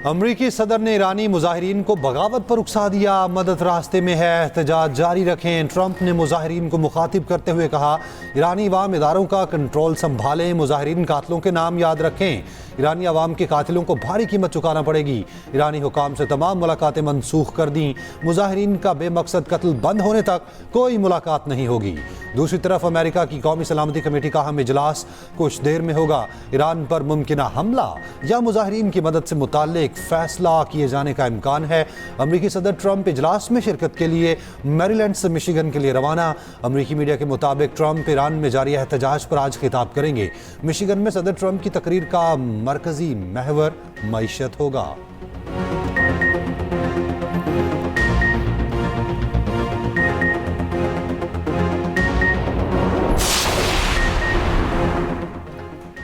अमरीकी सदर ने ईरानी मुजाहिरीन को बगावत पर उकसा दिया। मदद रास्ते में है, एहतजाज जारी रखें। ट्रंप ने मुजाहिरीन को मुखातिब करते हुए कहा, ईरानी अवाम इदारों का कंट्रोल संभालें, मुजाहिरीन कातलों के नाम याद रखें। ईरानी अवाम के कातिलों को भारी कीमत चुकाना पड़ेगी। ईरानी हुकाम से तमाम मुलाकातें मनसूख कर दी। मुजाहिरीन का बेमकसद कत्ल बंद होने तक कोई मुलाकात नहीं होगी। दूसरी तरफ अमेरिका की कौमी सलामती कमेटी का अहम इजलास कुछ देर में होगा। ईरान पर मुमकिना हमला या मुजाहिरीन की मदद से मुताल्लिक फैसला किए जाने का इम्कान है। अमरीकी सदर ट्रंप इजलास में शिरकत के लिए मैरीलैंड से मिशिगन के लिए रवाना। अमरीकी मीडिया के मुताबिक ट्रंप ईरान में जारी एहतजाज पर आज खिताब करेंगे। मिशिगन में सदर ट्रंप की तकरीर का मरकजी महवर मईशत होगा।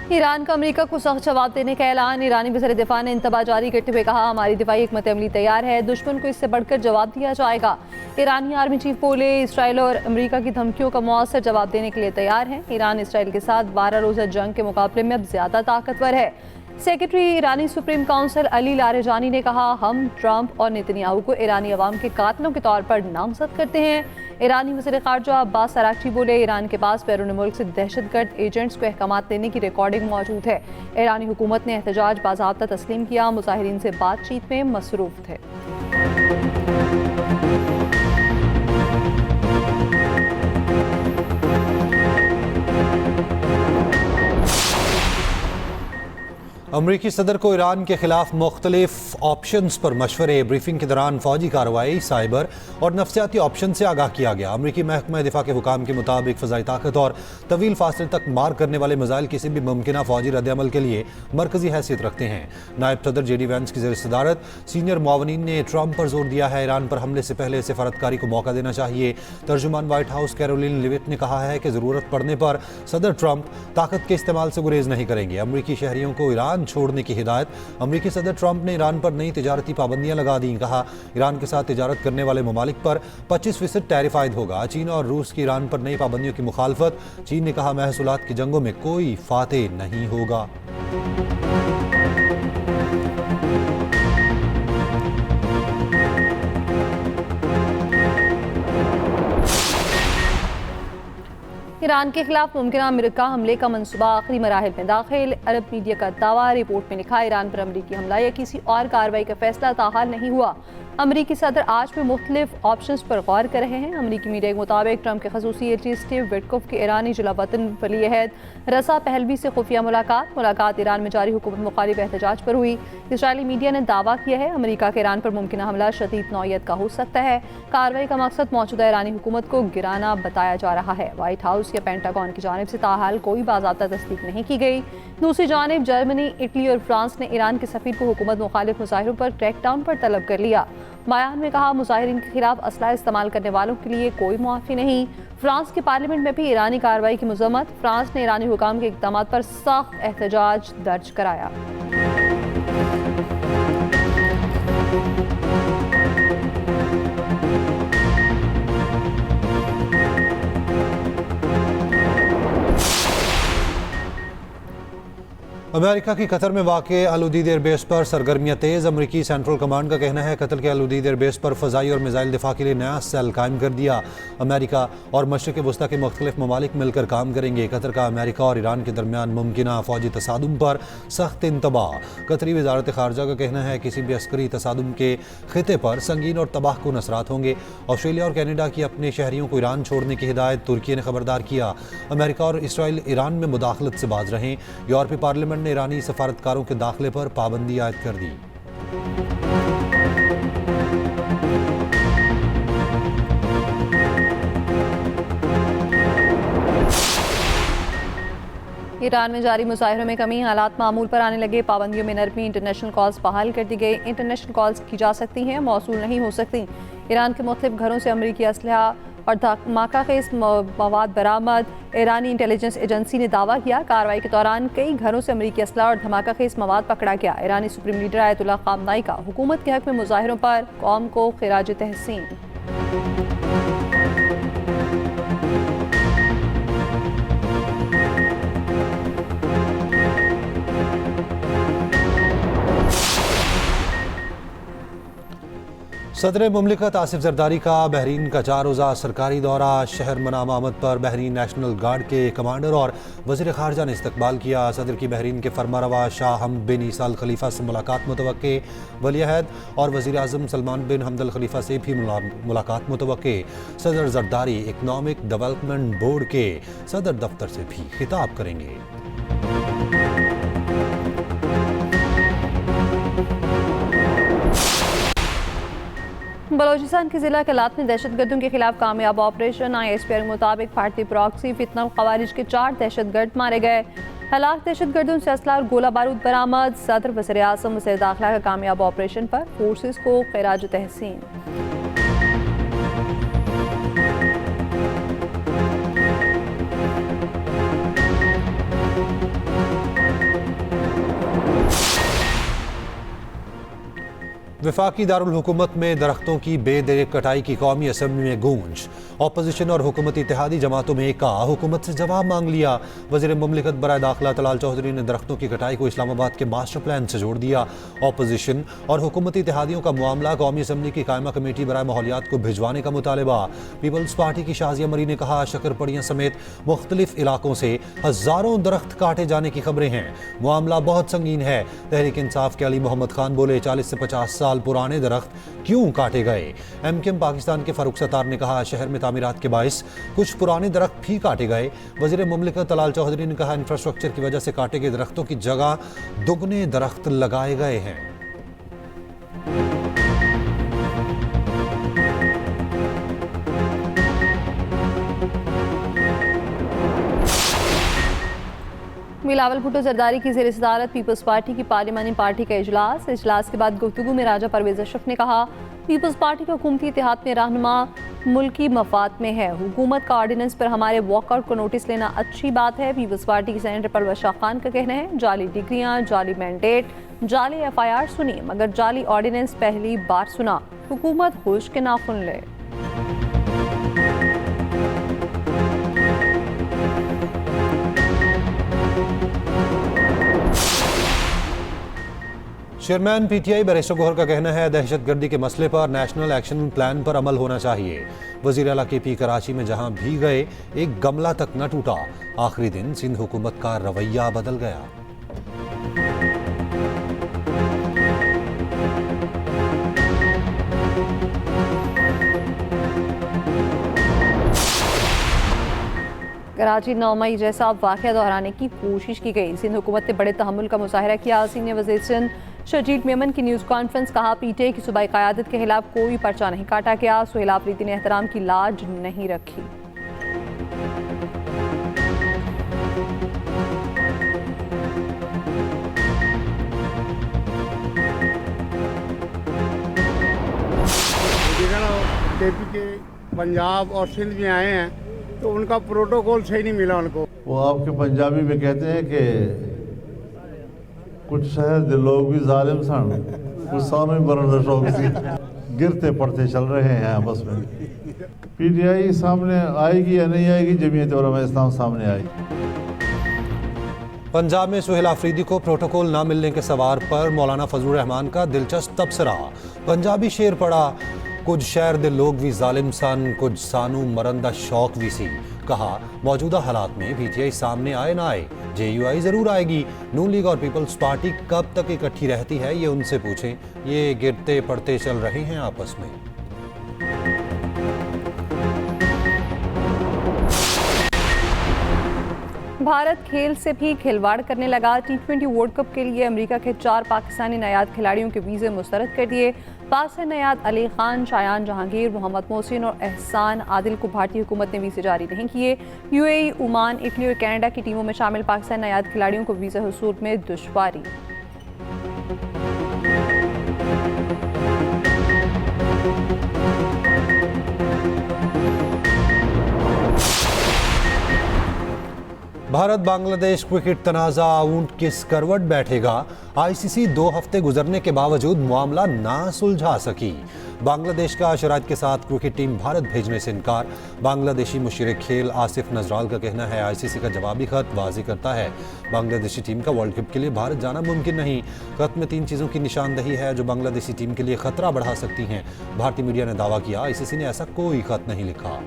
ईरान का अमेरिका को सख्त जवाब देने का ऐलान। ईरानी वज़ीर दिफा ने इंतबा जारी करते हुए कहा, हमारी दिफाई हिकमत अमली तैयार है, दुश्मन को इससे बढ़कर जवाब दिया जाएगा। ईरानी आर्मी चीफ बोले, इसराइल और अमेरिका की धमकियों का मुआसर जवाब देने के लिए तैयार है। ईरान इसराइल के साथ 12 रोज़ा जंग के मुकाबले में अब ज्यादा ताकतवर है। सेक्रेटरी ईरानी सुप्रीम काउंसिल अली लारेजानी ने कहा, हम ट्रंप और नेतन्याहू को ईरानी अवाम के कातलों के तौर पर नामजद करते हैं। ईरानी वज़ीर ख़ारजा अब्बास अरागची बोले, ईरान के पास बैरून मुल्क से दहशतगर्द एजेंट्स को अहकामात देने की रिकॉर्डिंग मौजूद है। ईरानी हुकूमत ने एहतजाज बाज़ाब्ता तस्लीम किया, मुजाहिरीन से बातचीत में मसरूफ़ थे। अमरीकी सदर को ईरान के खिलाफ मुख्तलिफ ऑप्शंस पर मशवरे। ब्रीफिंग के दौरान फौजी कार्रवाई, साइबर और नफ्सियाती ऑप्शन से आगाह किया गया। अमरीकी महकमा दिफा के हुकाम के मुताबिक फ़ज़ाई ताकत और तवील फासले तक मार करने वाले मिसाइल किसी भी मुमकिन फौजी रद्दअमल के लिए मरकजी हैसियत रखते हैं। नायब सदर JD वैंस की ज़ेर-ए-सदारत सीनियर मुआवनीन ने ट्रंप पर जोर दिया है, ईरान पर हमले से पहले सिफारतकारी को मौका देना चाहिए। तर्जुमान व्हाइट हाउस कैरोलिन लिविट ने कहा है कि ज़रूरत पड़ने पर सदर ट्रंप ताकत के इस्तेमाल से गुरेज नहीं करेंगे। अमरीकी शहरियों को ईरान छोड़ने की हिदायत। अमरीकी सदर ट्रंप ने ईरान पर नई तिजारती पाबंदियां लगा दी। कहा, ईरान के साथ तिजारत करने वाले ममालिक पर 25% टैरिफ आयद होगा। चीन और रूस की ईरान पर नई पाबंदियों की मुखालफत। चीन ने कहा, महसूलात की जंगों में कोई फातेह नहीं होगा। ईरान के खिलाफ मुमकिन अमेरिका हमले का मनसूबा आखिरी मराहिल में दाखिल। अरब मीडिया का दावा। रिपोर्ट में लिखा, ईरान पर अमरीकी हमला या किसी और कार्रवाई का फैसला ताहाल नहीं हुआ। अमरीकी सदर आज भी मुख्तलिफ ऑप्शंस पर गौर कर रहे हैं। अमरीकी मीडिया के मुताबिक ट्रंप के खसूसी एजेंट स्टीव विटकोफ के ईरानी जिला वतन वली अहद रसा पहलवी से खुफिया मुलाकात ईरान में जारी हुकूमत मुखालिफ एहतजाज पर हुई। इसराइली मीडिया ने दावा किया है, अमरीका के ईरान पर मुमकिन हमला शदीद नौयत का हो सकता है। कार्रवाई का मकसद मौजूदा ईरानी हुकूमत को गिराना बताया जा रहा है। व्हाइट हाउस या पेंटागन की जानिब से ताहाल कोई बाज़ाब्ता तस्दीक नहीं की गई। दूसरी जानिब जर्मनी, इटली और फ्रांस ने ईरान के सफीर को हुकूमत मुखालिफ मुजाहिरों पर क्रैकडाउन पर तलब कर लिया। बयान में कहा, मुजाहिरीन के खिलाफ असला इस्तेमाल करने वालों के लिए कोई मुआफ़ी नहीं। फ्रांस की पार्लियामेंट में भी ईरानी कार्रवाई की मजम्मत। फ्रांस ने ईरानी हुकाम के इक़दाम पर सख्त एहतजाज दर्ज कराया। अमेरिका की कतर में वाक़े अल उदीद एयरबेस पर सरगर्मियाँ तेज़। अमरीकी सेंट्रल कमांड का कहना है, कतर के अल उदीद एयरबेस पर फ़ज़ाई और मिसाइल दिफा के लिए नया सेल कायम कर दिया। अमेरिका और मशरिक़ वस्ता के मुख्तलिफ ममालिक मिलकर काम करेंगे। कतर का अमेरिका और ईरान के दरमियान मुमकिना फ़ौजी तसादुम पर सख्त इंतबाह। कतरी वज़ारत ख़ारजा का कहना है, किसी भी अस्करी तसादुम के ख़िते पर संगीन और तबाहकुन असरात होंगे। ऑस्ट्रेलिया और कैनेडा की अपने शहरियों को ईरान छोड़ने की हिदायत। तुर्की ने खबरदार किया, अमेरिका और इसराइल ईरान में मुदाखलत से बाज रहें। यूरोपीय पार्लियामेंट ने ईरानी सफारतकारों के दाखिले पर पाबंदी आयद कर दी। ईरान में जारी मुजाहिरों में कमी, हालात मामूल पर आने लगे। पाबंदियों में नरमी। इंटरनेशनल कॉल्स बहाल कर दी गई। इंटरनेशनल कॉल्स की जा सकती हैं, मौसूल नहीं हो सकती। ईरान के मुख्तलिफ घरों से अमरीकी असलहा और धमाका खेज मवाद बरामद। ईरानी इंटेलिजेंस एजेंसी ने दावा किया, कार्रवाई के दौरान कई घरों से अमरीकी असलहा और धमाका खेज मवाद पकड़ा गया। ईरानी सुप्रीम लीडर आयतुल्लाह ख़ामनाई का हुकूमत के हक में मुजाहिरों पर कौम को खिराज तहसीन। सदर मुमलिकत आसिफ जरदारी का बहरीन का 4 रोज़ा सरकारी दौरा। शहर मनामा आमद पर बहरीन नेशनल गार्ड के कमांडर और वज़ीर ख़ारजा ने इस्तकबाल किया। सदर की बहरीन के फरमारवा शाह हम बिन ईसा अल खलीफा से मुलाकात मुतवक्के। वली अहद और वज़ीर आज़म सलमान बिन हमद अल खलीफा से भी मुलाकात मुतवक्के। सदर जरदारी इकनॉमिक डेवलपमेंट बोर्ड के सदर दफ्तर से भी खिताब करेंगे। बलोचिस्तान के जिला कलात में दहशतगर्दों के खिलाफ कामयाब ऑपरेशन। ISPR के मुताबिक भारतीय प्रॉक्सी फितना खवारिज के 4 दहशतगर्द मारे गए। हलाक दहशतगर्दों से असला और गोला बारूद बरामद। सदर वज़ीर आज़म वज़ीर दाखिला का कामयाब ऑपरेशन पर फोर्सेस को खिराज तहसीन। वफाकी दारुल हुकूमत में दरख्तों की बेदरेक कटाई की कौमी असम्बली में गूंज। अपोजिशन और हुकूमती इत्तेहादी जमातों में एका हुकूमत से जवाब मांग लिया। वज़ीर मुमलिकत बराए दाखिला तलाल चौधरी ने दरख्तों की कटाई को इस्लामाबाद के मास्टर प्लान से जोड़ दिया। अपोजिशन और हुकूमती इत्तेहादियों का मामला कौमी असम्बली की कायमा कमेटी बराए माहौलियात को भिजवाने का मुतालबा। पीपल्स पार्टी की शाजिया मरी ने कहा, शक्करपड़ियाँ समेत मुख्तलिफ इलाकों से हज़ारों दरख्त काटे जाने की खबरें हैं। मामला बहुत संगीन है। तहरीक इंसाफ के अली मोहम्मद खान बोले, 40 से 50 साल पुराने दरख्त क्यों काटे गए। MKM पाकिस्तान के फारूक सत्तार ने कहा, शहर में तामीरात के बाइस कुछ पुराने दरख्त भी काटे गए। वज़ीर मुमलिकत तलाल चौधरी ने कहा, इंफ्रास्ट्रक्चर की वजह से काटे गए दरख्तों की जगह दुगने दरख्त लगाए गए हैं। बिलावल भुट्टो जरदारी की ज़ेर सदारत पीपल्स पार्टी की पार्लिमानी पार्टी का इजलास के बाद गुफ्तगू में राजा परवेज अशरफ ने कहा, पीपल्स पार्टी का हुकूमती इत्तेहाद में रहनुमा मुल्की मफाद में है। हुकूमत का ऑर्डिनेंस पर हमारे वॉकआउट को नोटिस लेना अच्छी बात है। पीपल्स पार्टी की सेनेटर परवेज शाह खान का कहना है, जाली डिग्रियां, जाली मैंडेट, जाली FIR सुनी मगर जाली ऑर्डिनेंस पहली बार सुना। हुकूमत होश के नाखुन ले। चेयरमैन PTI बैरिस्टर गौहर का कहना है, दहशतगर्दी के मसले पर नेशनल एक्शन प्लान पर अमल होना चाहिए। वज़ीर आला KP कराची में जहां भी गए एक गमला तक न टूटा। आखिरी दिन सिंध हुकूमत का रवैया बदल गया। कराची 9 मई जैसा वाक़या दोहराने की कोशिश की गई। सिंध हुकूमत ने बड़े तहम्मुल का मुजाहिरा किया। सीनियर वज़ीर सिंध शजील मेमन की न्यूज़ कॉन्फ्रेंस, कहा, PTI की सूबाई क़यादत के खिलाफ कोई पर्चा नहीं काटा गया। सुहेल आफरीदी ने एहतराम की लाज नहीं रखी। KP के पंजाब और सिंध में आए हैं तो उनका प्रोटोकॉल सही नहीं मिला उनको। वो आपके पंजाबी में कहते हैं कि कुछ शहर के लोग भी जालिम सन, कुछ सानों बनने शौक सी, गिरते पड़ते चल रहे हैं आपस में। PTI सामने आएगी या नहीं आएगी, जमीयत उलमा इस्लाम सामने आएगी। पंजाब में सुहेल आफरीदी को प्रोटोकॉल न मिलने के सवाल पर मौलाना फजलुर रहमान का दिलचस्प तबसरा। पंजाबी शेर पड़ा, कुछ शहर दे लोग भी जालिम सन, कुछ सानू मरंदा शौक भी सी। कहा, मौजूदा हालात में PTI सामने आए ना आए, JUI जरूर आएगी। नून लीग और पीपल्स पार्टी कब तक इकट्ठी रहती है ये उनसे पूछें। ये गिरते पड़ते चल रहे हैं आपस में। भारत खेल से भी खिलवाड़ करने लगा। T20 वर्ल्ड कप के लिए अमेरिका के 4 पाकिस्तानी नायाद खिलाड़ियों के वीज़े मुस्तरद कर दिए। पाक से नायाद अली खान, शायान जहांगीर, मोहम्मद मोहसिन और एहसान आदिल को भारतीय हुकूमत ने वीज़े जारी नहीं किए। UAE, ओमान, इटली और कनाडा की टीमों में शामिल पाकिस्तानी नायाद खिलाड़ियों को वीज़ा हुसूल में दुश्वारी। भारत बांग्लादेश क्रिकेट तनाज़ा ऊंट किस करवट बैठेगा। ICC 2 हफ्ते गुजरने के बावजूद मामला ना सुलझा सकी। बांग्लादेश का शराइत के साथ क्रिकेट टीम भारत भेजने से इनकार। बांग्लादेशी मुशीर खेल आसिफ नजराल का कहना है ICC का जवाबी खत वाज़ेह करता है बांग्लादेशी टीम का वर्ल्ड कप के लिए भारत जाना मुमकिन नहीं। खत में 3 चीज़ों की निशानदही है जो बांग्लादेशी टीम के लिए खतरा बढ़ा सकती हैं। भारतीय मीडिया ने दावा किया ICC ने ऐसा कोई खत नहीं लिखा।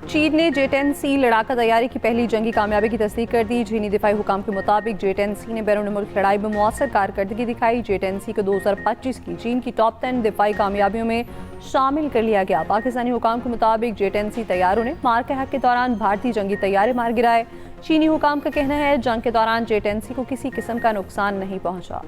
चीन ने J-10C लड़ाका तैयारी की पहली जंगी कामयाबी की तस्दीक कर दी। चीनी दिफाई हुकाम के मुताबिक J-10C ने बैरून मुल्क लड़ाई में मुअस्सर कारकर्दगी दिखाई। J-10C को 2025 की चीन की टॉप 10 दिफाई कामयाबियों में शामिल कर लिया गया। पाकिस्तानी हुकाम के मुताबिक J-10C तैयारों ने मार हक के दौरान भारतीय जंगी तैयारे मार गिराए। चीनी हुकाम का कहना है जंग के दौरान J-10C को किसी किस्म का नुकसान नहीं पहुंचा।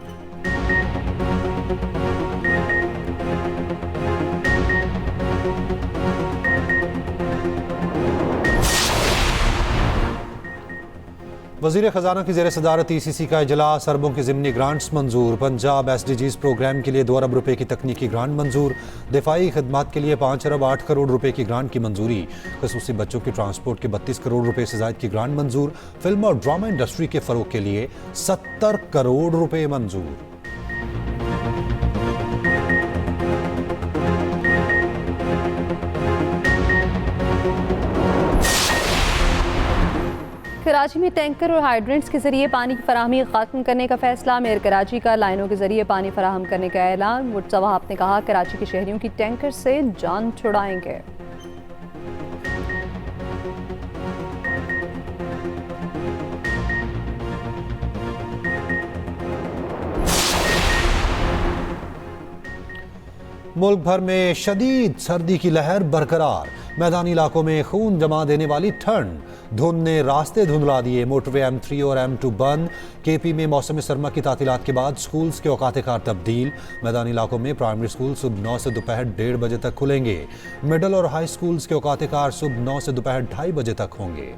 वज़ीर ख़जाना की ज़ेर सदारत ECC का इजलास। अरबों की ज़िमनी ग्रांट्स मंजूर। पंजाब SDGs प्रोग्राम के लिए 2 अरब रुपए की तकनीकी ग्रांट मंजूर। दिफाई खदमात के लिए 5 अरब 8 करोड़ रुपए की ग्रांट की मंजूरी। खसूसी बच्चों की ट्रांसपोर्ट के 32 करोड़ रुपए से ज़ायद की ग्रांट मंजूर। फिल्म और ड्रामा इंडस्ट्री के फ़रोग के लिए 70 करोड़ रुपए मंजूर। कराची में टैंकर और हाइड्रेंट्स के जरिए पानी की फराहमी खत्म करने का फैसला। मेयर कराची का लाइनों के जरिए पानी फराहम करने का ऐलान। मुर्तज़ा वहाब ने कहा कराची के शहरियों की टैंकर से जान छुड़ाएंगे। मुल्क भर में शदीद सर्दी की लहर बरकरार। मैदानी इलाकों में खून जमा देने वाली ठंड। धुंध ने रास्ते धुंधला दिए। मोटरवे M3 और M2 बंद। KP में मौसम सरमा की तातीलात के बाद स्कूल्स के औकात कार तब्दील। मैदानी इलाकों में प्राइमरी स्कूल सुबह 9 से दोपहर 1:30 बजे तक खुलेंगे। मिडल और हाई स्कूल्स के औकात कार सुबह 9 से दोपहर 2:30 बजे तक होंगे।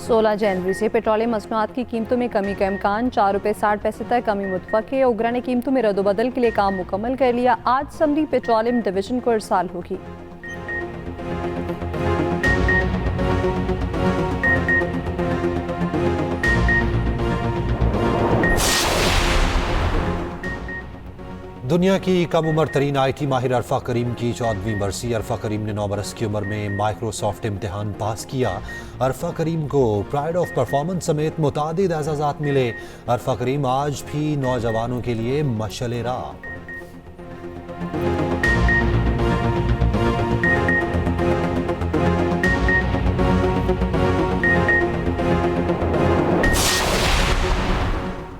16 जनवरी से पेट्रोलियम मसनूआत की कीमतों में कमी का इम्कान। 4 रुपये 60 पैसे तक कमी मुतवक्के। ओगरा ने कीमतों में रद्दोबदल के लिए काम मुकम्मल कर लिया। आज समरी पेट्रोलियम डिवीजन को इरसाल होगी। दुनिया की कम उम्र तरीन IT माहिर अरफा करीम की 14वीं बरसी। अरफा करीम ने 9 बरस की उम्र में माइक्रोसॉफ्ट इम्तिहान पास किया। अरफा करीम को प्राइड ऑफ परफॉर्मेंस समेत मुतादिद एजाज़ात मिले। अरफा करीम आज भी नौजवानों के लिए मशअल राह।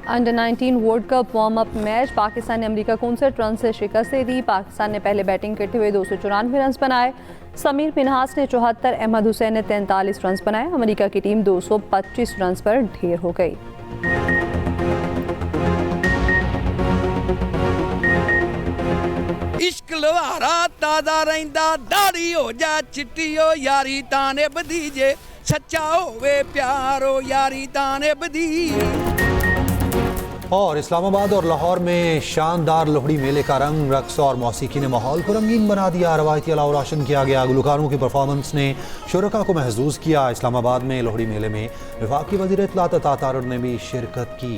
Under 19 world cup warm up match. Pakistan ने अमेरिका को 59 रन से शिकस्त दे दी। पाकिस्तान ने पहले बैटिंग करते हुए 294 रन बनाए। समीर मिन्हास ने 74, अहमद हुसैन ने 43 रन बनाए। अमेरिका की टीम 225 रन पर ढेर हो गई। इश्क लवारा ताजा रहिंदा दाढ़ी हो जा चिट्टी हो यारी ताने बदीजे सच्चा होवे प्यारो यारी ताने बदी। और इस्लामाबाद और लाहौर में शानदार लोहड़ी मेले का रंग, रक्स और मौसीकी ने माहौल को रंगीन बना दिया। रवायती अलाव रोशन किया गया। गुलकारों की परफॉर्मेंस ने शुरका को महसूस किया। इस्लामाबाद में लोहड़ी मेले में वफाकी वज़ीर इत्तलात अता तारिर ने भी शिरकत की।